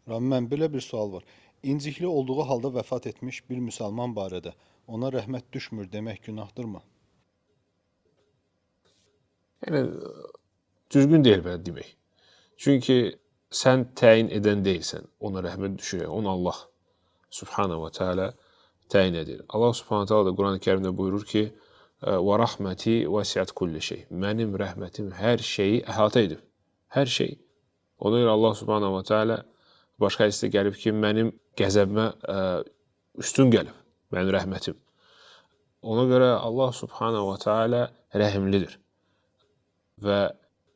Mən belə bir sual var. İncikli olduğu halda vəfat etmiş bir müsəlman barədə ona rəhmət düşmür demək günahdırmı? Yəni, düzgün deyil belə demək. Çünki sən təyin edən deyilsən, ona rəhmət düşürək. Onu Allah Subhanahu wa Ta'ala təyin edir. Allah Subhanahu wa Ta'ala da Quran-ı Kerimdə buyurur ki, وَرَحْمَتِي وَسِعَتْ كُلِّ şey. Mənim rəhmətim hər şeyi əhatə edib. Hər şey. Ona görə Allah Subhanahu wa Ta'ala başqa hədisdə gəlib ki, mənim qəzəbimə üstün gəlib, mənim rəhmətim. Ona görə Allah Subhanahu wa Ta'ala rəhimlidir. Və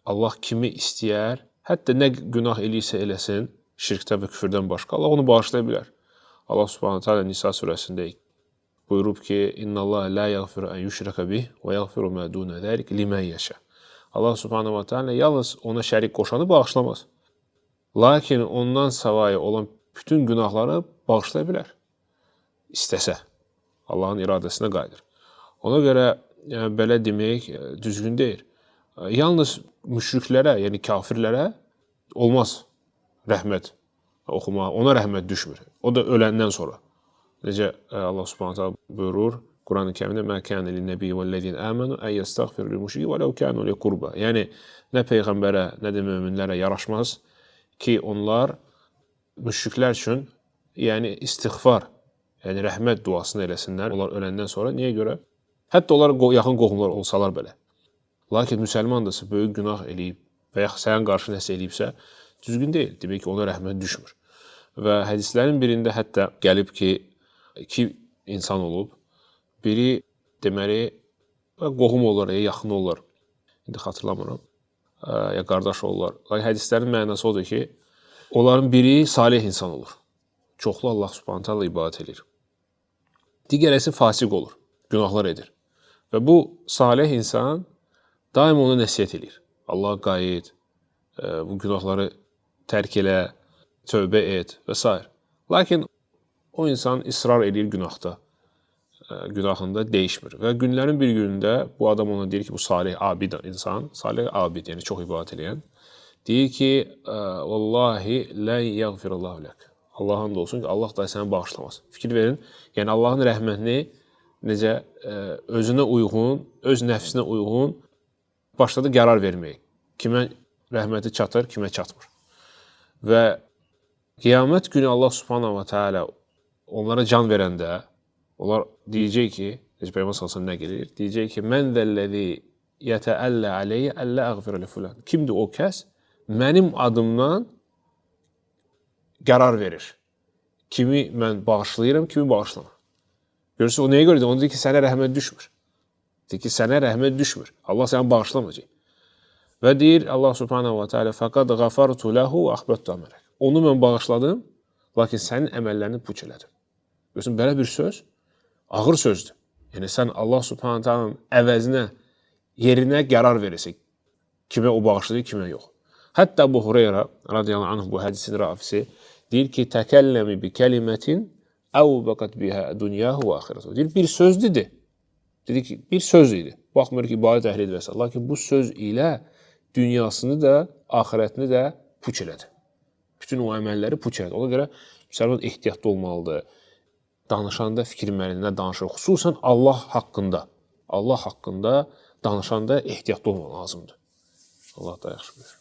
Allah kimi istəyər, hətta nə günah eləyirsə eləsin, şirkdən və küfürdən başqa, Allah onu bağışlaya bilər. Allah Subhanahu Teala Nisa surəsində buyurub ki, İnna Allah la yaghfiru an yushraka bih və yaghfiru ma dun zalik limen yasha. Allah Subhanahu Teala yalnız ona şərik qoşanı bağışlamaz. Lakin ondan savayı olan bütün günahları bağışlaya bilər. İstəsə. Allahın iradəsinə qayıdır. Ona görə belə demək düzgün deyil. Yalnız müşriklərə, yəni kafirlərə olmaz rəhmət oxumaq, ona rəhmət düşmür. O da öləndən sonra. Necə Allah Subhanahu taala buyurur Quran-ı Kərimdə: "Mə kənə lin-nəbiyyi vəl-ləzîne əmənu ən yəstəğfiru lil-müşriki və ləv kənu li qurba." Yəni nə peyğəmbərə, nə də möminlərə yaraşmaz ki, onlar müşriklər üçün yəni istiğfar, yəni rəhmət duasını eləsinlər onlar öləndən sonra. Niyə görə? Hətta onlar yaxın qohumlar olsalar belə. Lakin müsəlmandırsa, böyük günah eləyib və yaxud sənin qarşı nəsə eləyibsə, düzgün deyil. Demək ki, ona rəhmət düşmür. Və hədislərin birində hətta gəlib ki, iki insan olub. Biri deməli qohum olur, ya yaxın olur. İndi xatırlamıram. Ya qardaş olurlar. Lakin hədislərin mənası odur ki, onların biri salih insan olur. Çoxlu Allah Subhanahu taala ibadət edir. Digərəsi fasiq olur, günahlar edir. Və bu salih insan daim ona nəsihət edir. Allah qayıt, bu günahları tərk elə, tövbə et və s. Lakin o insan israr edir günahda, günahında dəyişmir. Və günlərin bir günündə bu adam ona deyir ki, bu salih abid insan, salih abid, yəni çox ibadət edən, deyir ki, "Vallahi lən yəğfirullahu lək." Allah'ın da olsun ki, Allah da səni bağışlamaz. Fikir verin, yəni Allahın rəhmətini necə özünə uyğun, öz nəfsinə uyğun başladı qərar verməyə. Kimə rəhməti çatır, kimə çatmır. Və qiyamət günü Allah Subhanahu wa Ta'ala onlara can verəndə, onlar deyəcək ki, necə Peyğəmbər sallallahu nə gedir? Deyəcək ki, "Mən zəlləzi yətəəllə aleyyə əllə əğfirə li fulan." Kimdir o kəs? Mənim adımdan qərar verir. Kimi mən bağışlayıram, kimi bağışlamam. Görürsünüz, o nəyə görə deyir? Onu deyir ki, sənə rəhmət düşmür. Deyir ki, sənə rəhmət düşmür. Allah səni bağışlamayacaq. Və deyir Allah Subhanahu wa Ta'ala: "Faqad ghafartu lahu və ahbattu amalak." Onu mən bağışladım, lakin sənin əməllərini puç elədim. Görürsün, belə bir söz ağır sözdür. Yəni sən Allah Subhanahu Ta'ala'nın əvəzinə, yerinə qərar verirsən. Kimə o bağışlayır, kimə yox. Hətta Əbu Hureyra radiyallahu anh bu hədisin rafisi deyir ki, "Təkəlləmi bi kəlimətin əvbəqət bihə dunyahu və axirətu." Deyir, bir söz dedi. Dedi ki, bir söz idi. Baxmır ki, ibadət əhlidir və s. Lakin bu söz ilə dünyasını da, axirətini də puç elədi. Bütün o əməlləri puç elədi. Ona görə müsəlman ehtiyatlı olmalıdır. Danışanda fikir mərində danışır. Xüsusən Allah haqqında danışanda ehtiyatlı olmaq lazımdır. Allah da yaxşı bilir.